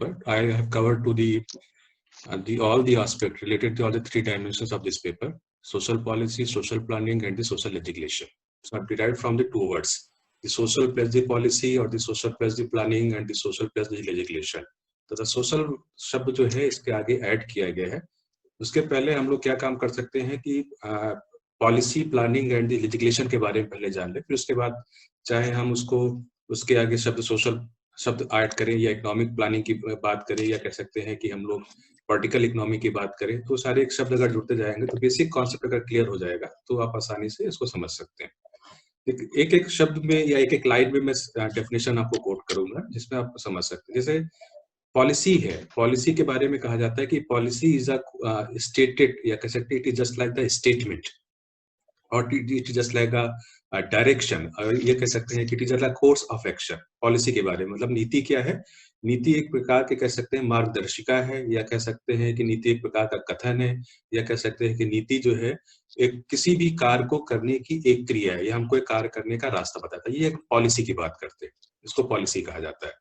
paper. I have covered to all the aspects related to all the 3 dimensions of this paper: social policy, social planning, and the social legislation. So I've derived from the 2 words: the social plus the policy, or the social plus the planning, and the social plus the legislation. तो the social शब्द जो है इसके आगे add किया गया है। उसके पहले हम लोग क्या काम कर सकते हैं कि पॉलिसी, प्लानिंग एंड लेजिस्लेशन के बारे में पहले जान लें, फिर उसके बाद चाहे हम उसके आगे शब्द ऐड करें, या इकोनॉमिक प्लानिंग की बात करें, या कह सकते हैं कि हम लोग पॉलिटिकल इकोनॉमी की बात करें, तो सारे एक शब्द अगर जुड़ते जाएंगे तो बेसिक कॉन्सेप्ट अगर क्लियर हो जाएगा तो आप आसानी से इसको समझ सकते हैं। एक एक शब्द में या एक एक लाइन में मैं डेफिनेशन आपको कोट करूंगा जिसमें आप समझ सकते हैं। जैसे पॉलिसी है, पॉलिसी के बारे में कहा जाता है कि पॉलिसी इज अ स्टेटेड, या कह सकते हैं it is just like the statement, और it is just like a direction, और ये कह सकते हैं कि it is like course of action. Policy के बारे में मतलब नीति क्या है? नीति एक प्रकार के कह सकते हैं मार्गदर्शिका है, या कह सकते हैं कि नीति एक प्रकार का कथन है, या कह सकते हैं कि नीति जो है एक किसी भी कार्य को करने की एक क्रिया है, या हमको एक कार्य करने का रास्ता बताता है। ये एक पॉलिसी की बात करते हैं, इसको पॉलिसी कहा जाता है।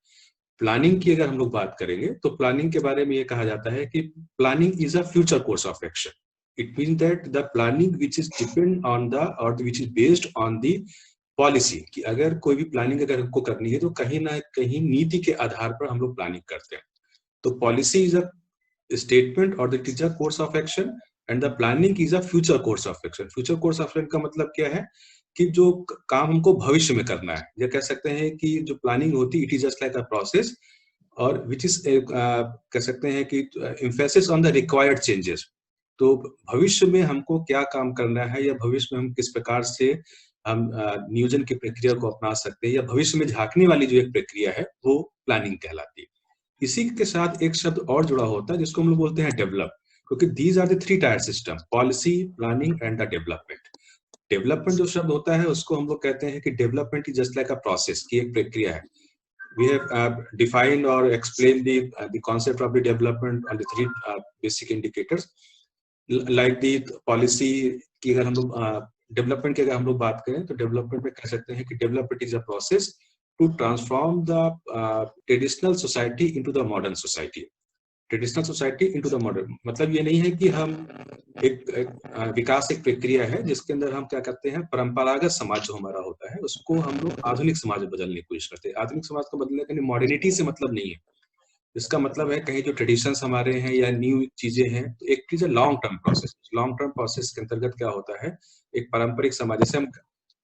प्लानिंग की अगर हम लोग बात करेंगे तो प्लानिंग के बारे में ये कहा जाता है कि planning is a future course of action. It means that the planning which is depend on the or which is based on the policy, कि अगर कोई भी प्लानिंग अगर हमको करनी है तो कहीं ना कहीं नीति के आधार पर हम लोग प्लानिंग करते हैं। तो पॉलिसी इज अ स्टेटमेंट और it is a course of action, and the planning is a future course of action. Future course of action का मतलब क्या है कि जो काम हमको भविष्य में करना है, या कह सकते हैं कि जो प्लानिंग होती है it is just like a process, और विच इज कह सकते हैं कि emphasis on the required changes. तो भविष्य में हमको क्या काम करना है, या भविष्य में हम किस प्रकार से हम नियोजन की प्रक्रिया को अपना सकते हैं, या भविष्य में झांकने वाली जो एक प्रक्रिया है वो प्लानिंग कहलाती है। इसी के साथ एक शब्द और जुड़ा होता है जिसको हम लोग बोलते हैं डेवलप, क्योंकि these are the 3 tier system: policy, planning and the development. Development जो शब्द होता है उसको हम लोग कहते हैं कि development is just like a process, की एक प्रक्रिया है। We have defined or explained the concept of the development on the 3 basic indicators. Like the policy की अगर हम लोग डेवलपमेंट की अगर हम लोग बात करें तो डेवलपमेंट में कह सकते हैं कि development is a process to transform the traditional society into the modern society. Traditional society into the modern मतलब ये नहीं है कि हम एक विकास एक प्रक्रिया है जिसके अंदर हम क्या करते हैं, परंपरागत समाज जो हमारा होता है उसको हम लोग आधुनिक समाज में बदलने की कोशिश करते हैं। आधुनिक समाज को बदलने का मॉडर्निटी से मतलब नहीं है, इसका मतलब है कहीं जो ट्रेडिशंस हमारे हैं या न्यू चीजें हैं, तो एक चीज है long term process. Long term process के अंतर्गत क्या होता है, एक पारंपरिक समाज, जैसे हम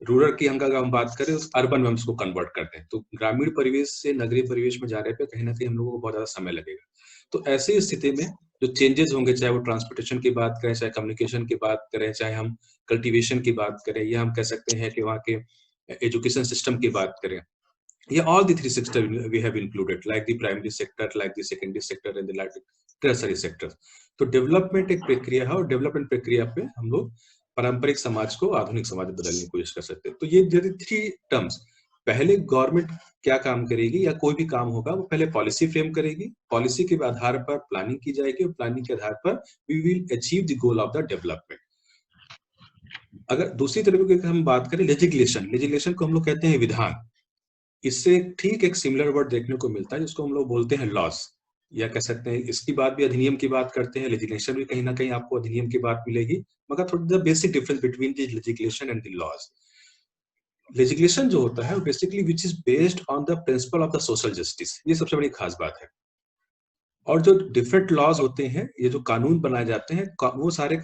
रूरल की अगर हम बात करें उस अर्बन में हम इसको कन्वर्ट करते हैं, तो ग्रामीण परिवेश से नगरीय परिवेश में जाने पे कहीं ना कहीं हम लोगों को बहुत ज्यादा समय लगेगा। तो ऐसी स्थिति में जो चेंजेस होंगे, चाहे वो ट्रांसपोर्टेशन की बात करें, चाहे कम्युनिकेशन की बात करें, चाहे हम कल्टीवेशन की बात करें, या हम कह सकते हैं कि वहाँ के एजुकेशन सिस्टम की बात करें, yeah, all the 3 sectors we have included, like the primary sector, like the secondary sector and the like tertiary sector. तो डेवलपमेंट एक प्रक्रिया है, और डेवलपमेंट प्रक्रिया पे हम लोग पारंपरिक समाज को आधुनिक समाज में बदलने की कोशिश कर सकते हैं। तो ये यदि 3 टर्म्स, पहले गवर्नमेंट क्या काम करेगी या कोई भी काम होगा वो पहले पॉलिसी फ्रेम करेगी, पॉलिसी के आधार पर प्लानिंग की जाएगी, और प्लानिंग के आधार पर we will achieve the goal of the development. अगर दूसरी तरफ की हम बात करें लेजिस्लेशन, लेजिस्लेशन को हम लोग कहते हैं विधान। इससे ठीक एक सिमिलर वर्ड देखने को मिलता है जिसको हम लोग बोलते हैं लॉस, या कह सकते हैं इसकी बात भी अधिनियम की बात करते हैं, लेजिस्लेशन भी कहीं ना कहीं आपको अधिनियम की बात मिलेगी, मगर थोड़ा the basic difference between the legislation and the laws. Legislation जो होता है वो basically which is based on the principle of the social justice, ये सबसे बड़ी खास बात है। और जो डिफरेंट लॉज होते हैं, ये जो कानून बनाए जाते हैं, वो सारे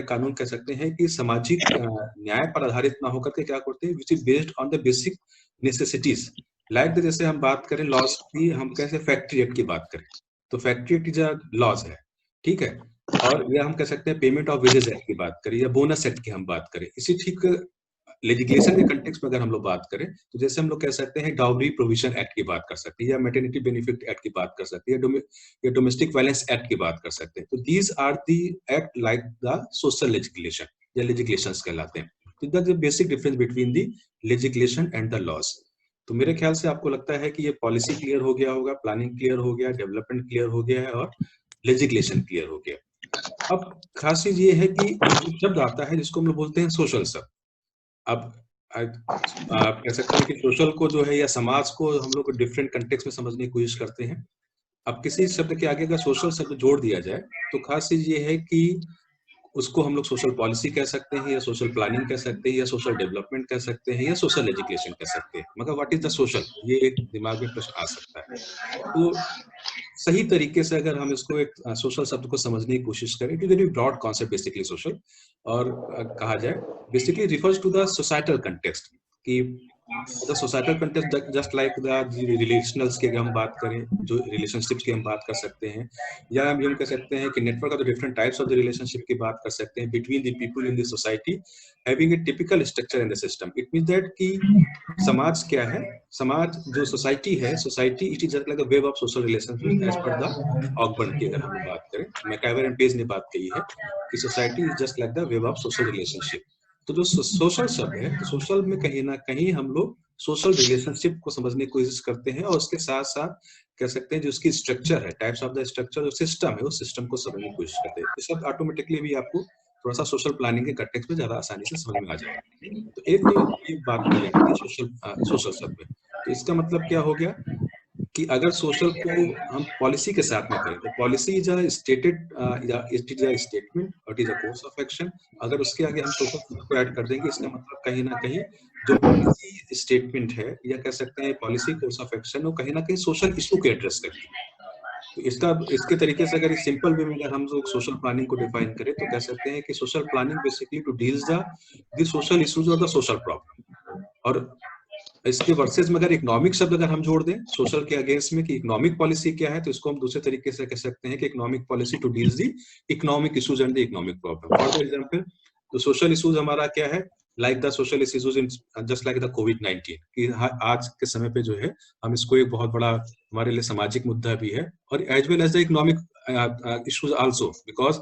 कानून कह सकते हैं कि सामाजिक न्याय पर आधारित ना होकर के क्या करते हैं, विच is based on the basic necessities. Like जैसे हम बात करें लॉज की, हम कैसे फैक्ट्री एक्ट की बात करें तो factory act is a laws है, ठीक है। और या हम कह सकते हैं पेमेंट ऑफ वेजेस एक्ट की बात करें, या बोनस एक्ट की हम बात करें। इसी ठीक लेजिस्लेशन के कंटेक्स्ट में अगर हम लोग बात करें तो जैसे हम लोग कह सकते हैं डाउरी प्रोविजन एक्ट की बात कर सकते हैं, या मैटरनिटी बेनिफिट एक्ट की बात कर सकते हैं, या डोमेस्टिक वायलेंस एक्ट की बात कर सकते हैं। तो these are the act like the social legislation या लेजिस्लेशंस कहलाते हैं। तो the basic difference between the legislation and the laws. तो मेरे ख्याल से आपको लगता है कि ये पॉलिसी क्लियर हो गया होगा, प्लानिंग क्लियर हो गया, डेवलपमेंट क्लियर हो गया है, और लेजिस्लेशन क्लियर हो गया। अब खास चीज ये है कि शब्द आता है जिसको हम लोग बोलते हैं सोशल शब्द। अब आप कह सकते हैं कि सोशल को जो है या समाज को हम लोग डिफरेंट कंटेक्स्ट में समझने की कोशिश करते हैं। अब किसी शब्द के आगे अगर सोशल शब्द जोड़ दिया जाए तो खास चीज ये है कि उसको हम लोग सोशल पॉलिसी कह सकते हैं, या सोशल प्लानिंग कह सकते हैं, या सोशल डेवलपमेंट कह सकते हैं, या सोशल एजुकेशन कह सकते हैं। मगर व्हाट इज द सोशल, ये एक दिमाग में प्रश्न आ सकता है। तो सही तरीके से अगर हम इसको एक सोशल शब्द को समझने की कोशिश करें, it is very broad concept basically social, और कहा जाए basically refers to the societal context कि the societal context just like the relationals की अगर हम बात करें, जो रिलेशनशिप्स की हम बात कर सकते हैं, या हम यूं कह सकते हैं कि network of the different types of the relationship की बात कर सकते हैं between the people in the society having a typical structure in the system. It means that कि समाज क्या है, समाज जो सोसाइटी है, society it is just like a web of social relationship as per the Ogburn की अगर हम बात करें, मैकआइवर एंड पेज ने बात कही है कि society is just like the web of social relationship. तो जो सोशल शब्द है, तो सोशल में कहीं ना कहीं हम लोग सोशल रिलेशनशिप को समझने की कोशिश करते हैं, और उसके साथ साथ कह सकते हैं जो उसकी स्ट्रक्चर है, टाइप्स ऑफ द स्ट्रक्चर, जो सिस्टम है, उस सिस्टम को समझने की कोशिश करते हैं। इस शब्द ऑटोमेटिकली भी आपको थोड़ा सा सोशल प्लानिंग के कंटेक्स्ट में ज्यादा आसानी से समझ में आ जाएगा। तो एक तो ये बात कर लेंगे सोशल शब्द में। तो इसका मतलब क्या हो गया कि अगर सोशल को हम पॉलिसी के साथ में करें, तो policy is a stated, it is a statement और it is a course of action. अगर उसके आगे हम सोशल को ऐड कर देंगे, इसका मतलब कहीं ना कहीं जो पॉलिसी स्टेटमेंट है, या कह सकते हैं पॉलिसी कोर्स ऑफ एक्शन, वो कहीं ना कहीं सोशल इशू को एड्रेस करती है। तो इसके तरीके से अगर इस सिंपल वे में अगर हम लोग सोशल प्लानिंग को डिफाइन करें, तो कह सकते हैं कि social planning basically to deals the social issues और द सोशल प्रॉब्लम। और इसके वर्सेस में अगर इकोनॉमिक शब्द अगर हम जोड़ दें सोशल के अगेंस्ट में कि इकोनॉमिक पॉलिसी क्या है, तो इसको हम दूसरे तरीके से कह सकते हैं कि economic policy to deals the economic issues and the economic problem. For the example, तो सोशल इश्यूज हमारा क्या है, like the social issues in just like the कोविड-19 कि आज के समय पे जो है हम इसको एक बहुत बड़ा हमारे लिए सामाजिक मुद्दा भी है, और as well as the economic issues also, because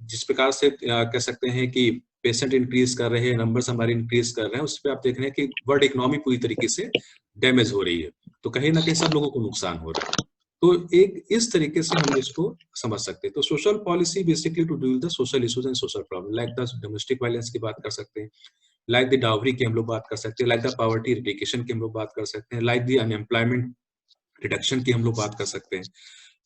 जिस प्रकार से कह सकते हैं कि पेशेंट इंक्रीज कर रहे हैं, नंबर्स हमारे इंक्रीज कर रहे हैं, उस पर आप देख रहे हैं कि वर्ल्ड इकोनॉमी पूरी तरीके से डैमेज हो रही है। तो कहीं ना कहीं सब लोगों को नुकसान हो रहा है। तो एक इस तरीके से हम इसको समझ सकते हैं। तो social policy basically to deal the social issues and social problem, like the domestic violence की बात कर सकते हैं, लाइक द डाउरी की हम लोग बात कर सकते हैं, लाइक द पॉवर्टी इरेडिकेशन की हम लोग बात कर सकते हैं, लाइक द अनएम्प्लॉयमेंट रिडक्शन की हम लोग बात कर सकते हैं।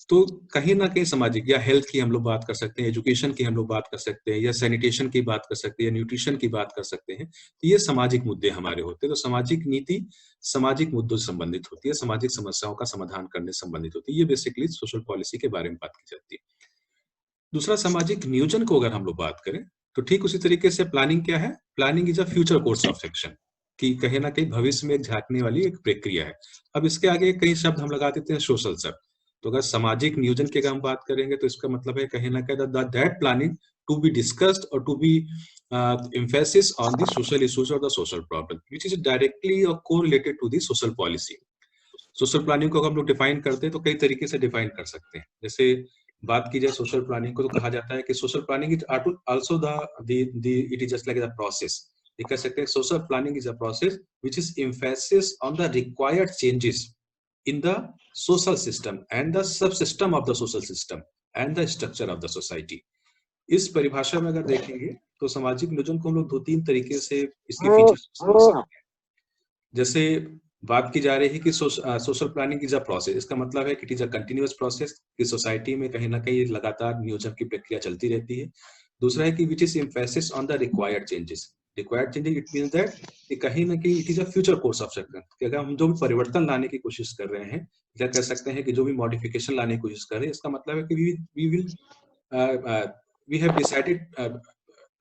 तो कहीं ना कहीं सामाजिक या हेल्थ की हम लोग बात कर सकते हैं, एजुकेशन की हम लोग बात कर सकते हैं, या सैनिटेशन की बात कर सकते हैं, या न्यूट्रिशन की बात कर सकते हैं। तो ये सामाजिक मुद्दे हमारे होते हैं। तो सामाजिक नीति सामाजिक मुद्दों से संबंधित होती है, सामाजिक समस्याओं का समाधान करने से संबंधित होती है। ये बेसिकली सोशल पॉलिसी के बारे में बात की जाती है। दूसरा, सामाजिक नियोजन को अगर हम लोग बात करें, तो ठीक उसी तरीके से प्लानिंग क्या है, planning is a future course of action, कि कहीं ना कहीं भविष्य में एक झांकने वाली एक प्रक्रिया है। अब इसके आगे कई शब्द हम लगा देते हैं सोशल शब्द। तो अगर सामाजिक नियोजन की अगर हम बात करेंगे, तो इसका मतलब है कहीं ना कहीं that planning to be discussed और to be emphasis on the social issues or the social problem which is directly or correlated to the social policy. Social planning को हम लोग डिफाइन करते हैं, तो कई तरीके से डिफाइन कर सकते हैं। जैसे बात की जाए सोशल प्लानिंग को, तो कहा जाता है कि social planning is also the it is just like the process. ये कह सकते हैं social planning is a process which is emphasis on the required changes in the social system and the subsystem of the social system and the structure of the society. इस परिभाषा में अगर देखेंगे, तो सामाजिक नियोजन को हम लोग दो तीन तरीके से इसके फीचर्स समझ सकते हैं। जैसे बात की जा रही है कि social planning is a process, इसका मतलब है कि it is a continuous process, कि सोसाइटी में कहीं ना कहीं लगातार नियोजन की प्रक्रिया चलती रहती है। दूसरा है कि which is emphasis on the required changes. Required changes it means that कि कहीं ना कहीं it is a future course of action, कि अगर हम जो भी परिवर्तन लाने की कोशिश कर रहे हैं, या कह सकते हैं कि जो भी मॉडिफिकेशन लाने की कोशिश कर रहे हैं, इसका मतलब है कि वी हैव डिसाइडेड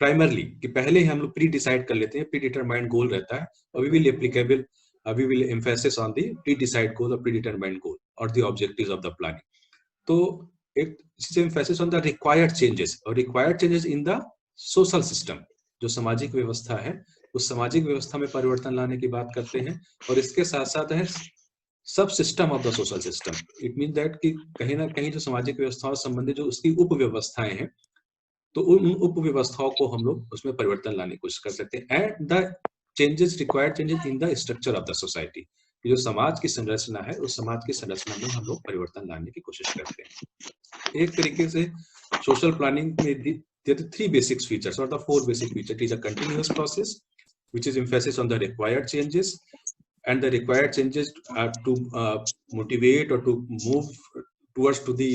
प्राइमरली, कि पहले ही हम लोग प्री डिसाइड कर लेते हैं, प्री डिटरमाइंड गोल रहता है, और we will applicable we will emphasis on the pre-decide goal or predetermined goal or the objectives of the planning. तो एक emphasis on the required changes और required changes in the social system, जो सामाजिक व्यवस्था है, उस सामाजिक व्यवस्था में परिवर्तन लाने की बात करते हैं। और इसके साथ साथ है सब system of the social system. It mean that कि कहीं ना कहीं जो सामाजिक व्यवस्थाओं से संबंधित जो उसकी उप व्यवस्थाएं हैं, तो उन उप व्यवस्थाओं को हम लोग उसमें परिवर्तन लाने की कोशिश कर सकते हैं। And the changes required changes in the structure of the society, जो समाज की संरचना है, उस समाज की संरचना में हम लोग परिवर्तन लाने की कोशिश करते हैं। एक तरीके से सोशल प्लानिंग में there are three basic features or the four basic features. It is a continuous process which is emphasis on the required changes, and the required changes to motivate or to move towards to the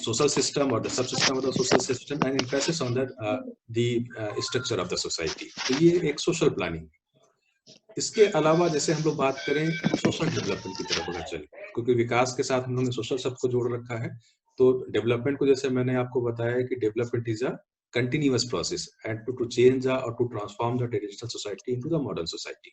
social system or the subsystem of the social system and emphasis on the structure of the society. तो ये एक social planning। इसके अलावा जैसे हम लोग बात करें सोशल डेवलपमेंट की तरफ अगर चले, क्योंकि विकास के साथ हम लोगों ने सोशल शब्द को जोड़ रखा है, तो डेवलपमेंट को जैसे मैंने आपको बताया कि development is a continuous process and to change और to transform the traditional society into the modern society.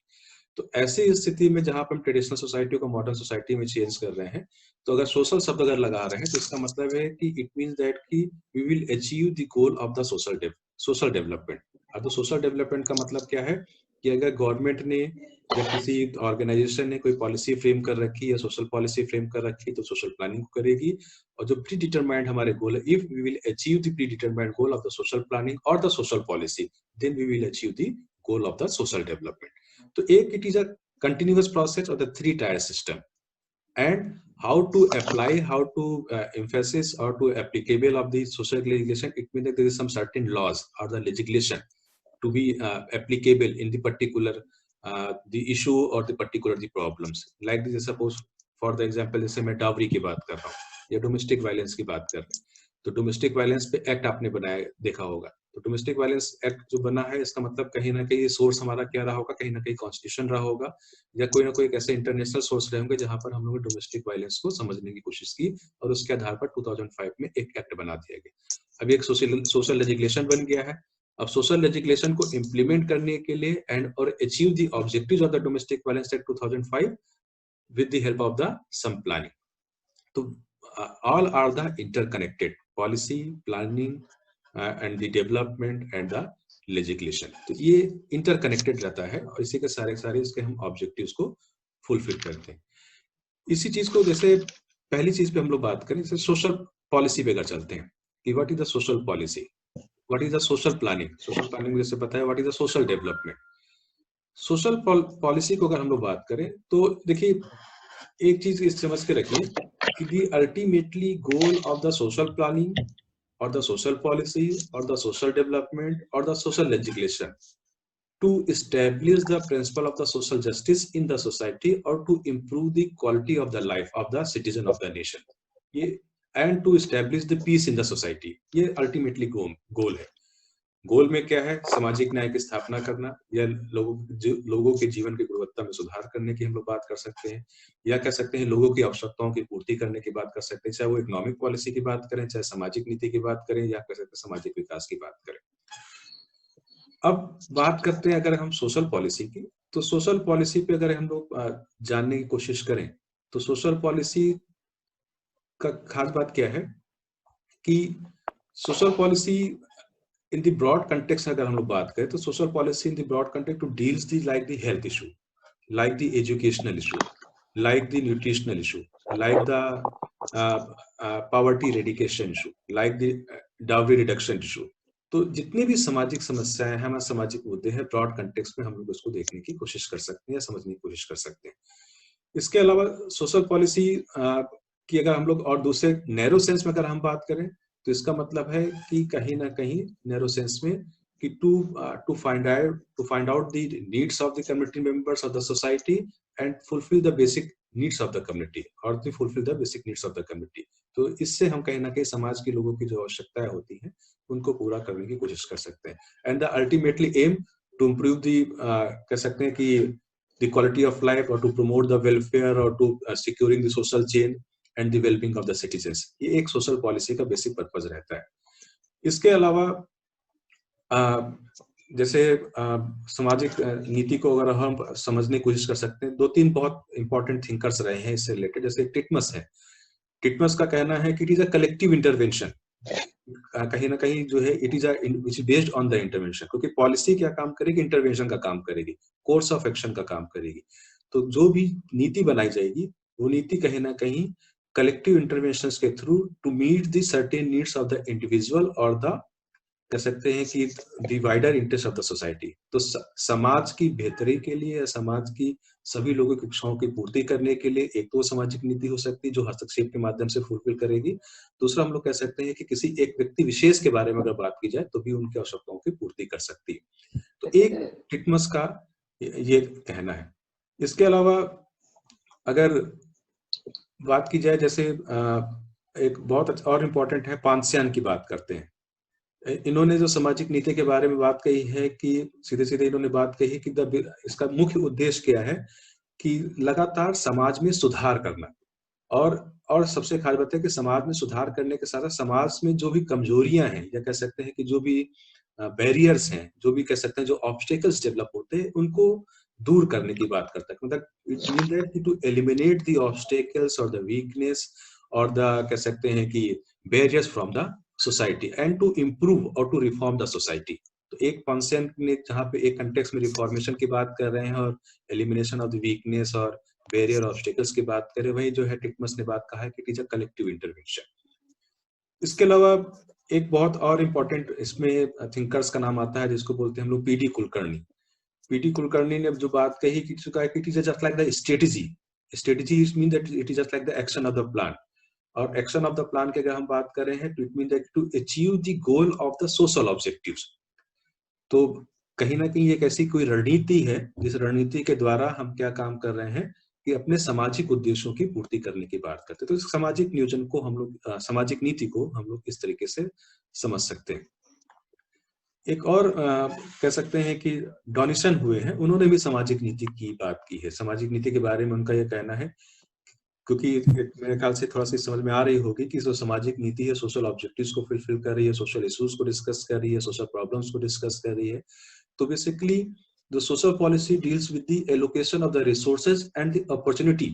तो ऐसी स्थिति में जहां पर हम ट्रेडिशनल सोसाइटी को मॉडर्न सोसाइटी में चेंज कर रहे हैं, तो अगर सोशल शब्द अगर लगा रहे हैं तो इसका मतलब है कि इट मींस दैट कि we will achieve the goal of the social development. अब तो सोशल डेवलपमेंट का मतलब क्या है कि अगर गवर्नमेंट ने या किसी ऑर्गेनाइजेशन ने कोई पॉलिसी फ्रेम कर रखी या सोशल पॉलिसी फ्रेम कर रखी तो सोशल प्लानिंग करेगी, और जो प्री डिटरमाइंड हमारे गोल है, if we will achieve the predetermined goal of the social planning और the social policy, then we will achieve the goal of the social development. तो एक it is a continuous process of the three-tier system, and how to apply, how to emphasis or to applicable of the social legislation, it means that there is some certain laws or the legislation to be applicable in the particular the issue or the particular the problems, like this suppose for the example जैसे मैं dowry की बात कर रहा हूँ या domestic violence की बात कर रहे हैं, तो डोमेस्टिक वायलेंस पे एक्ट आपने बनाया देखा होगा, तो डोमेस्टिक वायलेंस एक्ट जो बना है इसका मतलब कहीं ना कहीं सोर्स हमारा क्या रहा होगा, कहीं ना कहीं कॉन्स्टिट्यूशन रहा होगा या कोई ना कोई एक ऐसे इंटरनेशनल सोर्स रहे होंगे जहां पर हम लोगों ने डोमेस्टिक वायलेंस को समझने की कोशिश की और उसके आधार पर 2005 में एक एक्ट बना दिया गया। अब एक सोशल लेजिस्लेशन बन गया है। अब सोशल लेजिस्लेशन को इम्प्लीमेंट करने के लिए एंड और achieve the objectives of the domestic violence act 2005 with the help of the some planning. So all are the interconnected policy, planning and the development and the legislation. तो ये interconnected रहता है और इसी के सारे इसके हम objectives को fulfill करते हैं। इसी चीज को जैसे पहली चीज पे हम लोग बात करें, जैसे सोशल पॉलिसी पे अगर चलते हैं कि what is the social policy, what is the social planning. Social planning जैसे पता है what is the social development. Social policy को अगर हम लोग बात करें तो देखिए एक चीज इस समझ के रखिए कि the ultimately goal of the social planning और द सोशल पॉलिसी और द सोशल डेवलपमेंट और the social legislation to establish the principle of the social justice in the society or to improve the quality of the life of the citizen of the nation, ये and to establish the peace in the society, ये ultimately goal है। गोल में क्या है, सामाजिक न्याय की स्थापना करना या लोगों के जीवन की गुणवत्ता में सुधार करने की हम लोग बात कर सकते हैं, या कह सकते हैं लोगों की आवश्यकताओं की पूर्ति करने की बात कर सकते हैं, चाहे वो इकोनॉमिक पॉलिसी की बात करें, चाहे सामाजिक नीति की बात करें, या कह सकते हैं सामाजिक विकास की बात करें। अब बात करते हैं अगर हम सोशल पॉलिसी की, तो सोशल पॉलिसी पे अगर हम लोग जानने की कोशिश करें तो सोशल पॉलिसी का खास बात क्या है कि social policy in the broad context अगर हम लोग बात करें तो social policy in the broad context to deals the like the health issue, like the educational issue, like the nutritional issue, like the poverty eradication issue, like the dowry reduction issue. तो जितनी भी सामाजिक समस्याएं हैं, हमारे सामाजिक मुद्दे हैं, ब्रॉड कंटेक्स्ट में हम लोग उसको देखने की कोशिश कर सकते हैं या समझने की कोशिश कर सकते हैं। इसके अलावा सोशल पॉलिसी की अगर हम लोग और दूसरे नैरो सेंस में अगर हम बात करें तो इसका मतलब है कि कहीं ना कहीं नैरो सेंस में कि to find out the needs of the community members of the society and fulfil the basic needs of the community और to fulfil the basic needs of the community. तो इससे हम कहीं ना कहीं समाज के लोगों की जो आवश्यकताएं होती हैं उनको पूरा करने की कोशिश कर सकते हैं। And the ultimately aim to improve the कह सकते हैं कि द क्वालिटी ऑफ लाइफ और टू प्रमोट द वेलफेयर और to securing the social chain and the wellbeing of the citizens. ये एक सोशल पॉलिसी का बेसिक पर्पज रहता है। इसके अलावा जैसे सामाजिक नीति को अगर हम समझने की कोशिश कर सकते हैं, दो तीन बहुत इंपॉर्टेंट थिंकर्स रहे हैं इससे रिलेटेड। जैसे टिटमस है, टिटमस का कहना है कि it is a collective intervention, कहीं ना कहीं जो है it is based on the intervention, क्योंकि पॉलिसी क्या काम करेगी, इंटरवेंशन का काम करेगी, कोर्स ऑफ एक्शन का काम करेगी। तो जो भी नीति बनाई जाएगी वो नीति कहीं ना कहीं कलेक्टिव इंटरवेंशंस के through to meet the certain needs of the individual और द कह सकते हैं कि the wider interest of the society. तो समाज की बेहतरी के लिए या समाज की सभी लोगों की इच्छाओं की पूर्ति करने के लिए एक तो सामाजिक नीति हो सकती है जो हस्तक्षेप के माध्यम से फुलफिल करेगी। दूसरा हम लोग कह सकते हैं कि किसी एक व्यक्ति विशेष के बारे में अगर बात की जाए तो भी उनकी आवश्यकताओं की पूर्ति कर सकती है। तो एक टिटमस का ये कहना है। इसके अलावा अगर बात की जाए, जैसे एक बहुत और इम्पोर्टेंट है, पांचस्यान की बात करते हैं। इन्होंने जो सामाजिक नीति के बारे में बात कही है कि सीधे सीधे इन्होंने बात कही कि इसका मुख्य उद्देश्य क्या है कि लगातार समाज में सुधार करना, और सबसे खास बात है कि समाज में सुधार करने के साथ समाज में जो भी कमजोरियां हैं, या कह सकते हैं कि जो भी बैरियर्स हैं, जो भी कह सकते हैं जो ऑब्स्टेकल्स डेवलप होते हैं, उनको दूर करने की बात करता है। मतलब it mean that to eliminate the obstacles और द वीकनेस और द कह सकते हैं कि barriers from the society and to improve और टू रिफॉर्म द सोसाइटी। तो एक कॉन्सेप्ट ने जहाँ पे एक कंटेक्स्ट में रिफॉर्मेशन की बात कर रहे हैं और एलिमिनेशन ऑफ द वीकनेस और बैरियर ऑब्स्टेकल्स की बात करें, वही जो है टिटमस ने बात कहा है कि it is a collective intervention. इसके अलावा एक बहुत और इम्पोर्टेंट इसमें थिंकर्स का नाम आता है जिसको बोलते हैं हम लोग पीडी कुलकर्णी। पीडी कुलकर्णी ने जो बात कही कि it is just like the strategy. Strategy mean that it is just like the action of the plan, और एक्शन ऑफ द प्लान की अगर हम बात कर रहे हैं तो it mean that to achieve the goal of the social objectives. तो कहीं ना कहीं एक ऐसी कोई रणनीति है जिस रणनीति के द्वारा हम क्या काम कर रहे हैं कि अपने सामाजिक उद्देश्यों की पूर्ति करने की बात करते हैं। तो इस सामाजिक नियोजन को हम लोग सामाजिक नीति को हम लोग इस तरीके से समझ सकते हैं। एक और कह सकते हैं कि डॉनिसन हुए हैं, उन्होंने भी सामाजिक नीति की बात की है। सामाजिक नीति के बारे में उनका यह कहना है, क्योंकि मेरे ख्याल से थोड़ा सा समझ में आ रही होगी कि जो सामाजिक नीति है सोशल ऑब्जेक्टिव्स को फुलफिल कर रही है, सोशल इश्यूज को डिस्कस कर रही है, सोशल प्रॉब्लम्स को डिस्कस कर रही है। तो basically the social policy deals with the allocation of the resources and the opportunity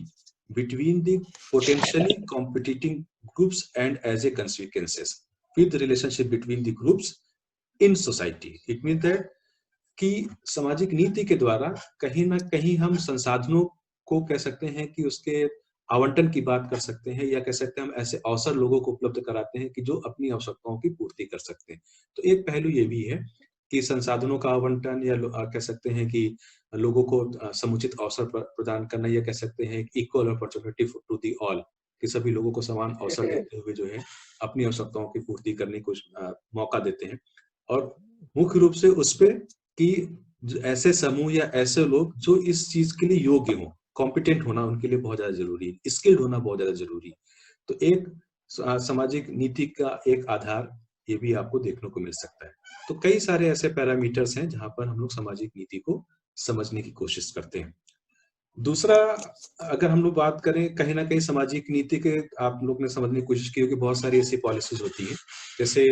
between the potentially competing groups and as a consequences with the relationship between the groups in society. It means that कि सामाजिक नीति के द्वारा कहीं ना कहीं हम संसाधनों को कह सकते हैं कि उसके आवंटन की बात कर सकते हैं, या कह सकते हैं हम ऐसे अवसर लोगों को उपलब्ध कराते हैं कि जो अपनी आवश्यकताओं की पूर्ति कर सकते हैं। तो एक पहलू ये भी है कि संसाधनों का आवंटन, या कह सकते हैं कि लोगों को समुचित अवसर प्रदान करना, या कह सकते हैं equal opportunity to the all, कि सभी लोगों को समान अवसर देते हुए जो है अपनी आवश्यकताओं की पूर्ति करने को मौका देते हैं। और मुख्य रूप से उस पे कि ऐसे समूह या ऐसे लोग जो इस चीज के लिए योग्य हो, कॉम्पिटेंट होना उनके लिए बहुत ज्यादा जरूरी है, स्किल्ड होना बहुत ज्यादा जरूरी है। तो एक सामाजिक नीति का एक आधार ये भी आपको देखने को मिल सकता है। तो कई सारे ऐसे पैरामीटर्स हैं जहां पर हम लोग सामाजिक नीति को समझने की कोशिश करते हैं। दूसरा, अगर हम लोग बात करें कहीं ना कहीं सामाजिक नीति के, आप लोग ने समझने की कोशिश की होगी बहुत सारी ऐसी पॉलिसीज होती है, जैसे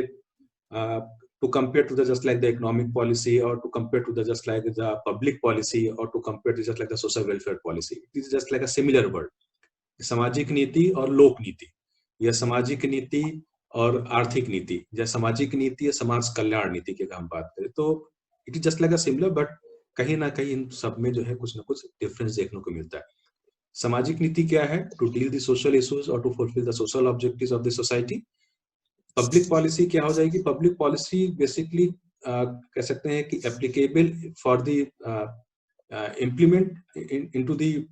to compare to the just like the economic policy, or to compare to the just like the public policy, or to compare to just like the social welfare policy. It is just like a similar word. सामाजिक नीति और लोक नीति, या सामाजिक नीति और आर्थिक नीति, या सामाजिक नीति या समाज कल्याण नीति की हम बात करें तो it is just like a similar, but कहीं ना कहीं इन सब में जो है कुछ ना कुछ डिफरेंस देखने को मिलता है। सामाजिक नीति क्या है? To deal the social issues और to fulfil the social objectives of the society. Public policy क्या हो जाएगी? पब्लिक पॉलिसी बेसिकली कह सकते हैं कि applicable for the implement into the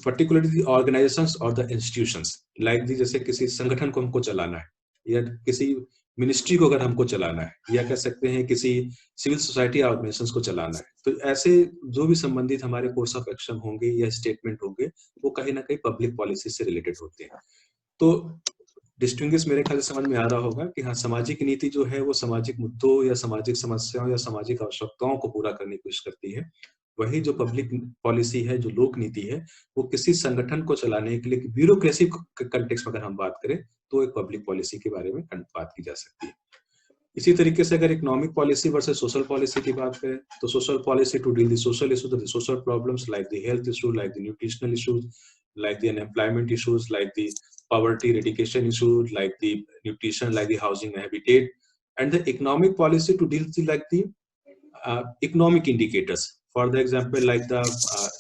particularly the organisations और द इंस्टीट्यूशंस, लाइक दी जैसे किसी संगठन को हमको चलाना है, या किसी मिनिस्ट्री को अगर हमको चलाना है, या कह सकते हैं किसी सिविल सोसाइटी ऑर्गेनाइजेशंस को चलाना है, तो ऐसे जो भी संबंधित हमारे कोर्स ऑफ एक्शन होंगे या स्टेटमेंट होंगे वो कहीं ना कहीं पब्लिक पॉलिसी से रिलेटेड होते हैं। तो डिस्टिंग्विश मेरे ख्याल से समझ में आ रहा होगा कि हाँ, सामाजिक नीति जो है वो सामाजिक मुद्दों या सामाजिक समस्याओं या सामाजिक आवश्यकताओं को पूरा करने की कोशिश करती है। वही जो पब्लिक पॉलिसी है, जो लोक नीति है, वो किसी संगठन को चलाने के लिए ब्यूरोक्रेसी कंटेक्स्ट में अगर हम बात करें तो एक पब्लिक पॉलिसी के बारे में बात की जा सकती है। इसी तरीके से अगर economic policy versus social policy की बात करें तो social policy to deal the social issues, the social problems like the health issue, like the nutritional issues, like the unemployment issues, like the poverty eradication issues, like the nutrition, like the housing and habitat, and the economic policy to deal with like the economic indicators. For the example, like the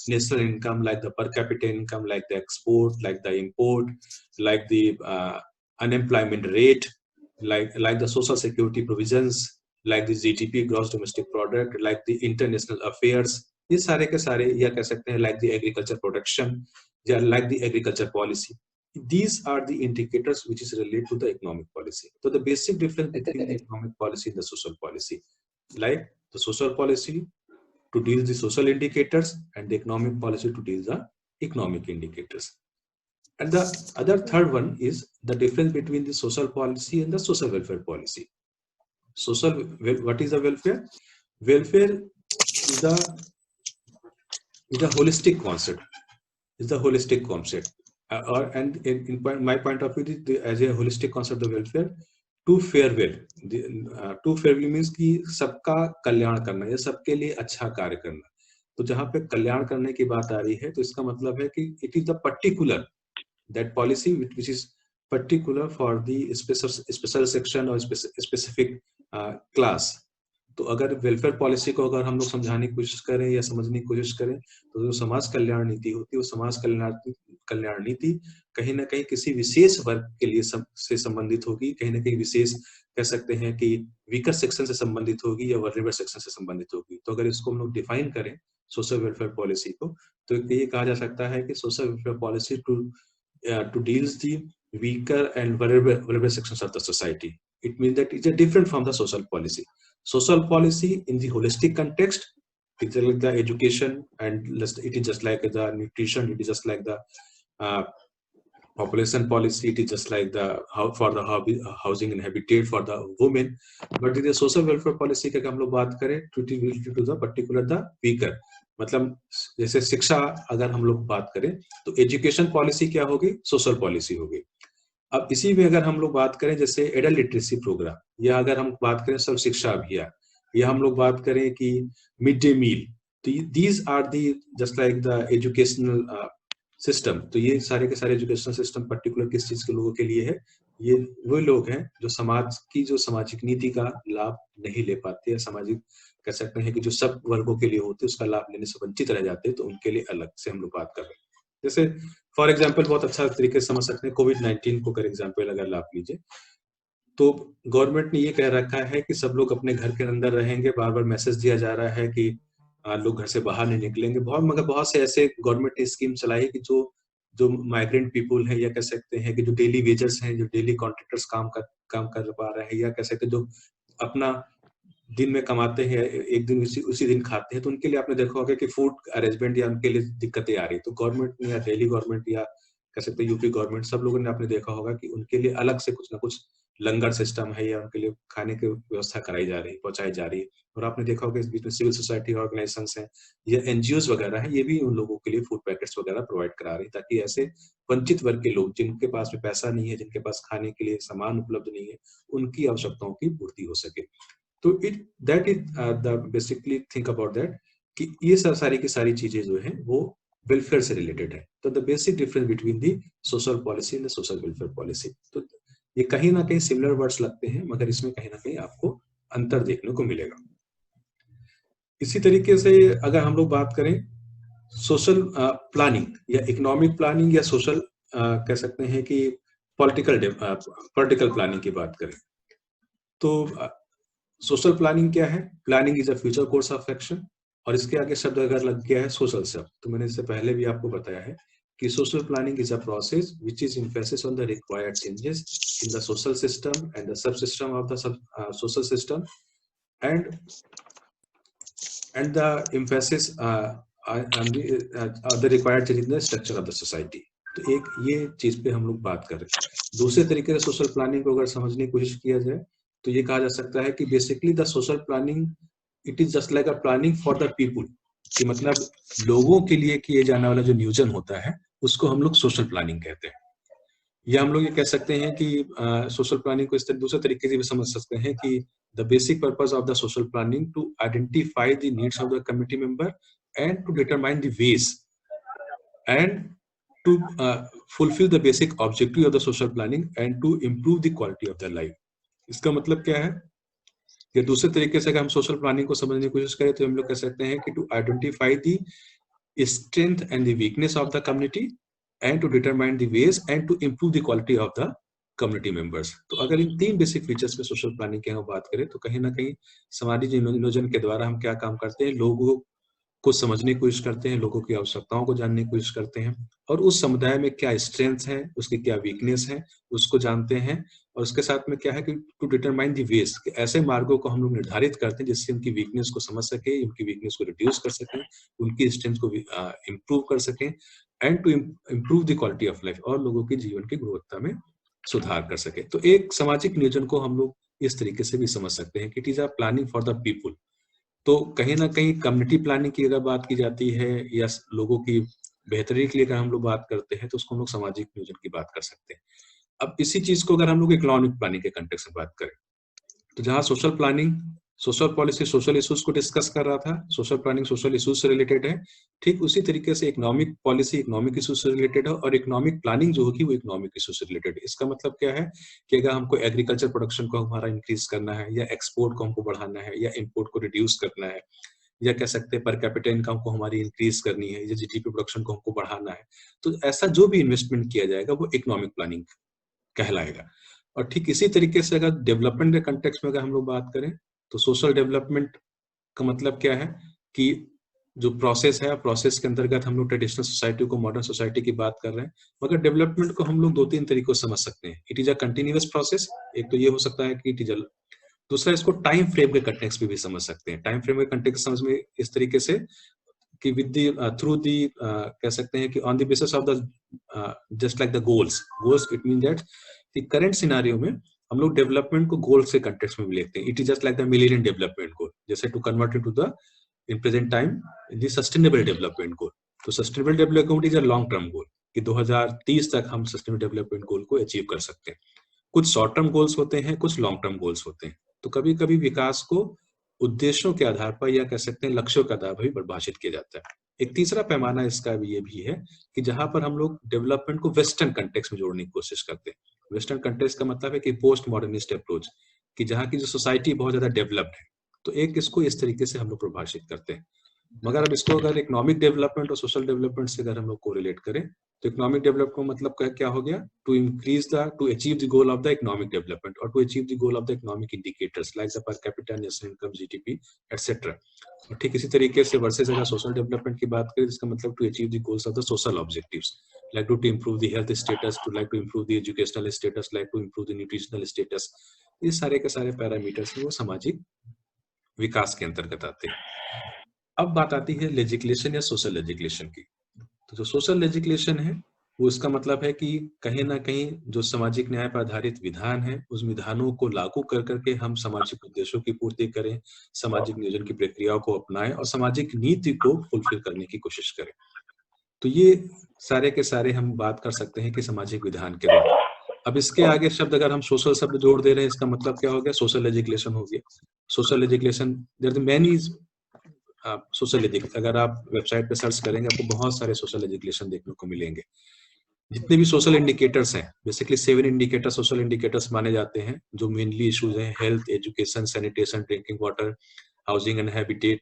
national income, like the per capita income, like the export, like the import, like the unemployment rate, like the social security provisions, like the GDP, gross domestic product, like the international affairs. ये सारे के सारे, या कह सकते हैं like the agriculture production, like the agriculture policy. These are the indicators which is related to the economic policy. So the basic difference between the economic policy and the social policy, like the social policy to deal the social indicators, and the economic policy to deal the economic indicators. And the other third one is the difference between the social policy and the social welfare policy. What is the welfare? Welfare is a holistic concept. Is the holistic concept, and in my point of view, as a holistic concept of welfare, to fare well. To fare well means कि सबका कल्याण करना या सबके लिए अच्छा कार्य करना. तो जहाँ पे कल्याण करने की बात आ रही है, तो इसका मतलब है कि it is the particular that policy which is particular for the special section or specific class. तो अगर वेलफेयर पॉलिसी को अगर हम लोग समझाने की कोशिश करें या समझने की कोशिश करें, तो जो समाज कल्याण नीति होती है, वो समाज कल्याण नीति कहीं ना कहीं किसी विशेष वर्ग के लिए से संबंधित होगी, कहीं ना कहीं विशेष कह सकते हैं कि वीकर सेक्शन से संबंधित होगी या वर्नेबल सेक्शन से संबंधित होगी. तो अगर इसको हम लोग डिफाइन करें सोशल वेलफेयर पॉलिसी को, तो ये कहा जा सकता है कि social welfare policy to deals the weaker and vulnerable sections of the society. It means that it's different from the social policy. Social policy in the holistic context, it's like the education, and it is just like the nutrition, it is just like the population policy, it is just like the housing and habitat for the women. But in the social welfare policy की अगर हम लोग बात करें, to the particular the weaker, मतलब जैसे शिक्षा अगर हम लोग बात करें, तो एजुकेशन पॉलिसी क्या होगी? सोशल पॉलिसी होगी. अब इसी में अगर हम लोग बात करें जैसे एडल्ट लिटरेसी प्रोग्राम, या अगर हम बात करें सर्व शिक्षा अभियान, या हम लोग बात करें कि मिड डे मील, तो these are the just like the educational system. तो ये सारे के सारे एजुकेशनल सिस्टम पर्टिकुलर किस चीज के लोगों के लिए है? ये वो लोग हैं जो समाज की जो सामाजिक नीति का लाभ नहीं ले पाते, या सामाजिक कह सकते हैं कि जो सब वर्गों के लिए होते हैं उसका लाभ लेने से वंचित रह जाते हैं. तो उनके लिए अलग से हम लोग बात कर रहे हैं. जैसे फॉर एग्जांपल बहुत अच्छा तरीके से समझ सकते हैं, कोविड-19 को कर एग्जांपल अगर आप लीजिए, तो गवर्नमेंट ने ये कह रखा है कि सब लोग अपने घर के अंदर रहेंगे. बार बार मैसेज दिया जा रहा है कि लोग घर से बाहर नहीं निकलेंगे. मगर बहुत से ऐसे गवर्नमेंट ने स्कीम चलाई कि जो माइग्रेंट पीपुल है, या कह सकते हैं कि जो डेली वेजर्स हैं, जो डेली कॉन्ट्रैक्टर्स काम कर पा रहे हैं, या कह सकते हैं जो अपना दिन में कमाते हैं, एक दिन उसी दिन खाते हैं, तो उनके लिए आपने देखा होगा कि फूड अरेंजमेंट या उनके लिए दिक्कतें आ रही. तो गवर्नमेंट ने, या दिल्ली गवर्नमेंट, या कह सकते हैं यूपी गवर्नमेंट, सब लोगों ने आपने देखा होगा कि उनके लिए अलग से कुछ ना कुछ लंगर सिस्टम है, या उनके लिए खाने की व्यवस्था कराई जा रही है, पहुंचाई जा रही है. और आपने देखा होगा इस बीच में सिविल सोसाइटी ऑर्गेनाइजेशंस हैं या एनजीओज वगैरह हैं, ये भी उन लोगों के लिए फूड पैकेट्स वगैरह प्रोवाइड करा रही है, ताकि ऐसे वंचित वर्ग के लोग जिनके पास में पैसा नहीं है, जिनके पास खाने के लिए सामान उपलब्ध नहीं है, उनकी आवश्यकताओं की पूर्ति हो सके. तो that is the basically think about that कि ये सारी की सारी चीजें जो हैं वो वेलफेयर से रिलेटेड है. तो the basic difference between the social policy and the social welfare policy. तो ये कहीं ना कहीं सिमिलर वर्ड्स लगते हैं, मगर इसमें कहीं ना कहीं आपको अंतर देखने को मिलेगा. इसी तरीके से अगर हम लोग बात करें सोशल प्लानिंग या इकोनॉमिक प्लानिंग या सोशल कह सकते हैं कि पॉलिटिकल प्लानिंग की बात करें, तो सोशल प्लानिंग क्या है? Planning is a future course of action, और इसके आगे शब्द अगर लग गया है सोशल शब्द, तो मैंने इससे पहले भी आपको बताया है कि social planning is a process which is emphasis on the required changes in the social system and the sub system of the social system and the emphasis on the required change in the structure of the society. तो एक ये चीज पे हम लोग बात कर रहे हैं. दूसरे तरीके से सोशल प्लानिंग को अगर समझने की कोशिश किया जाए, तो ये कहा जा सकता है कि basically the social planning it is just like a planning for the people, कि मतलब लोगों के लिए किए जाने वाला जो नियोजन होता है उसको हम लोग सोशल प्लानिंग कहते हैं. या हम लोग ये कह सकते हैं कि सोशल प्लानिंग को इस दूसरे तरीके से भी समझ सकते हैं कि the basic purpose of the social planning to identify the needs of the community member and to determine the ways and to fulfill the basic objective of the social planning and to improve the quality of their life. इसका मतलब क्या है? या दूसरे तरीके से अगर हम सोशल प्लानिंग को समझने की कोशिश करें, तो हम लोग कह सकते हैं कि to identify the strength and the weakness of the community and to determine the ways and to improve the quality of the community members. तो अगर इन तीन बेसिक फीचर्स पे सोशल प्लानिंग की हम बात करें, तो कहीं ना कहीं सामाजिक नियोजन के द्वारा हम क्या काम करते हैं? लोगों को समझने की कोशिश करते हैं, लोगों की आवश्यकताओं को जानने की कोशिश करते हैं, और उस समुदाय में क्या स्ट्रेंथ है, उसकी क्या वीकनेस है, उसको जानते हैं, और उसके साथ में क्या है कि टू डिटरमाइन द वेज, ऐसे मार्गों को हम लोग निर्धारित करते हैं जिससे उनकी वीकनेस को समझ सके, उनकी वीकनेस को रिड्यूस कर सकें, उनकी स्ट्रेंथ को इम्प्रूव कर सकें, and to improve the quality of life, और लोगों की जीवन की गुणवत्ता में सुधार कर सके। तो एक सामाजिक नियोजन को हम लोग इस तरीके से भी समझ सकते हैं कि it is a planning for the people. तो कहीं ना कहीं कम्युनिटी प्लानिंग की अगर बात की जाती है या लोगों की बेहतरी के लिए अगर हम लोग बात करते हैं तो उसको हम लोग सामाजिक नियोजन की बात कर सकते हैं। अब इसी चीज को अगर हम लोग इकोनॉमिक प्लानिंग के कंटेक्स्ट में बात करें, तो जहां social planning social policy social issues को डिस्कस कर रहा था, सोशल प्लानिंग सोशल इश्यूज से रिलेटेड है, ठीक उसी तरीके से इकोनॉमिक पॉलिसी इकोनॉमिक इश्यूज से रिलेटेड है, और इकोनॉमिक प्लानिंग जो होगी वो इकोनॉमिक इश्यूज से रिलेटेड है। इसका मतलब क्या है कि अगर हमको एग्रीकल्चर प्रोडक्शन को हमारा इंक्रीज करना है, या एक्सपोर्ट को हमको बढ़ाना है, या इम्पोर्ट को रिड्यूस करना है, या कह सकते हैं पर कैपिटा इनकम को हमारी इंक्रीज करनी है, या जीडीपी प्रोडक्शन को हमको बढ़ाना है, तो ऐसा जो भी इन्वेस्टमेंट किया जाएगा वो इकोनॉमिक प्लानिंग कहलाएगा। और ठीक इसी तरीके से अगर डेवलपमेंट के कंटेक्स्ट में अगर हम लोग बात करें, तो सोशल डेवलपमेंट का मतलब क्या है कि जो प्रोसेस है, प्रोसेस के अंतर्गत हम लोग ट्रेडिशनल सोसाइटी को मॉडर्न सोसाइटी की बात कर रहे हैं, मगर डेवलपमेंट को हम लोग दो तीन तरीकों से समझ सकते हैं। It is a continuous process, एक तो ये हो सकता है कि इट इज दूसरा इसको टाइम फ्रेम के कंटेक्स्ट में भी समझ सकते हैं। टाइम फ्रेम के कंटेक्स्ट समझ में इस तरीके से कि विद द थ्रू द कह सकते हैं कि on the basis of the just like the goals it mean that the current scenario में हम लोग डेवलपमेंट को गोल से कंटेक्स्ट में भी लेते हैं। It is just like the millennium development goal, जैसे to convert into the in present time the sustainable development goal. तो sustainable development is a long term goal कि 2030 तक हम सस्टेनेबल डेवलपमेंट गोल को अचीव कर सकते हैं। कुछ शॉर्ट टर्म गोल्स होते हैं, कुछ लॉन्ग टर्म गोल्स होते हैं। तो कभी कभी विकास को उद्देश्यों के आधार पर या कह सकते हैं लक्ष्यों के आधार पर भी परिभाषित किया जाता है। एक तीसरा पैमाना इसका भी ये भी है कि जहां पर हम लोग डेवलपमेंट को वेस्टर्न कंटेक्स्ट में जोड़ने की कोशिश करते हैं। वेस्टर्न कंटेक्स्ट का मतलब है कि पोस्ट मॉडर्निस्ट अप्रोच, कि जहाँ की जो सोसाइटी बहुत ज्यादा डेवलप्ड है, तो एक इसको इस तरीके से हम लोग परिभाषित करते हैं। मगर अब इसको अगर इकोनॉमिक डेवलपमेंट और सोशल डेवलपमेंट से अगर हम लोग कोरिलेट करें, तो इकोनॉमिक डेवलपमेंट का मतलब क्या हो गया, to achieve the goal of the economic development, और to achieve the goal of the economic indicators like the per capita, national income, GDP etcetera. और ठीक इसी तरीके से वर्सेस अगर सोशल डेवलपमेंट की बात करें, इसका मतलब to achieve the goals of the social objectives like to improve the health status, to improve the educational status, like to improve the nutritional status. ये सारे के सारे पैरामीटर्स वो सामाजिक विकास के अंतर्गत आते हैं। अब बात आती है लेजिस्लेशन या सोशल लेजिस्लेशन की। तो जो सोशल लेजिस्लेशन है वो इसका मतलब है कि कहीं ना कहीं जो सामाजिक न्याय पर आधारित विधान है, उस विधानों को लागू कर करके हम सामाजिक उद्देश्यों की पूर्ति करें, सामाजिक नियोजन की प्रक्रियाओं को अपनाएं और सामाजिक नीति को फुलफिल करने की कोशिश करें। तो ये सारे के सारे हम बात कर सकते हैं कि सामाजिक विधान के द्वारा। अब इसके आगे शब्द अगर हम सोशल शब्द जोड़ दे रहे हैं, इसका मतलब क्या हो गया, सोशल लेजिस्लेशन हो गया। Social legislation there are many social legislation, अगर आप वेबसाइट पे सर्च करेंगे आपको बहुत सारे सोशल लेजिस्लेशन देखने को मिलेंगे। जितने भी सोशल इंडिकेटर्स हैं, बेसिकली 7 इंडिकेटर सोशल इंडिकेटर्स माने जाते हैं, जो मेनली इश्यूज हैं health, education, sanitation, drinking water, housing and habitat,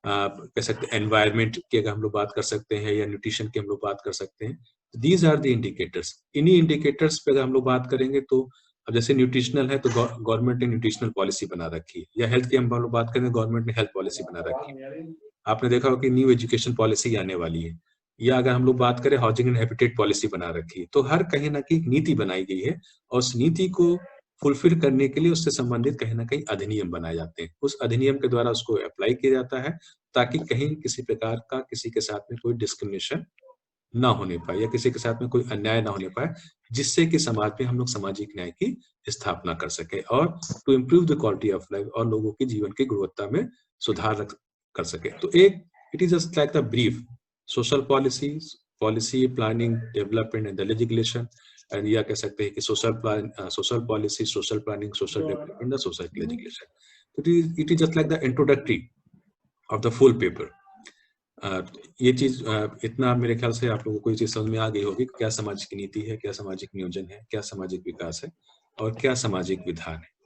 कह सकते हैं एनवायरनमेंट की अगर हम लोग बात कर सकते हैं, या न्यूट्रिशन की हम लोग बात कर सकते हैं। These are the indicators. इन्हीं इंडिकेटर्स पे अगर हम लोग बात करेंगे तो अब जैसे न्यूट्रिशनल है तो गवर्नमेंट ने न्यूट्रिशनल पॉलिसी बना रखी है, या हेल्थ की हम लोग बात करें गवर्नमेंट ने हेल्थ पॉलिसी बना रखी है। आपने देखा होगा कि न्यू एजुकेशन पॉलिसी आने वाली है, या अगर हम लोग बात करें हाउसिंग एंड हैबिटेट पॉलिसी बना रखी है। तो हर कहीं ना कहीं नीति बनाई गई है, और उस नीति को फुलफिल करने के लिए उससे संबंधित कहीं ना कहीं अधिनियम बनाए जाते हैं। उस अधिनियम के द्वारा उसको अप्लाई किया जाता है, ताकि कहीं किसी प्रकार का किसी के साथ में कोई डिस्क्रिमिनेशन ना होने पाए, या किसी के साथ में कोई अन्याय ना होने पाए, जिससे कि समाज में हम लोग सामाजिक न्याय की स्थापना कर सके, और to improve the quality of life, और लोगों की जीवन की गुणवत्ता में सुधार कर सके। तो एक it is just like the brief social policy planning, development and the legislation, and या कह सकते हैं कि social policy, social planning, social development, the social legislation. It is just like the introductory of the full paper. ये चीज इतना मेरे ख्याल से आप लोगों को ये चीज समझ में आ गई होगी, क्या सामाजिक नीति है, क्या सामाजिक नियोजन है, क्या सामाजिक विकास है, और क्या सामाजिक विधान है।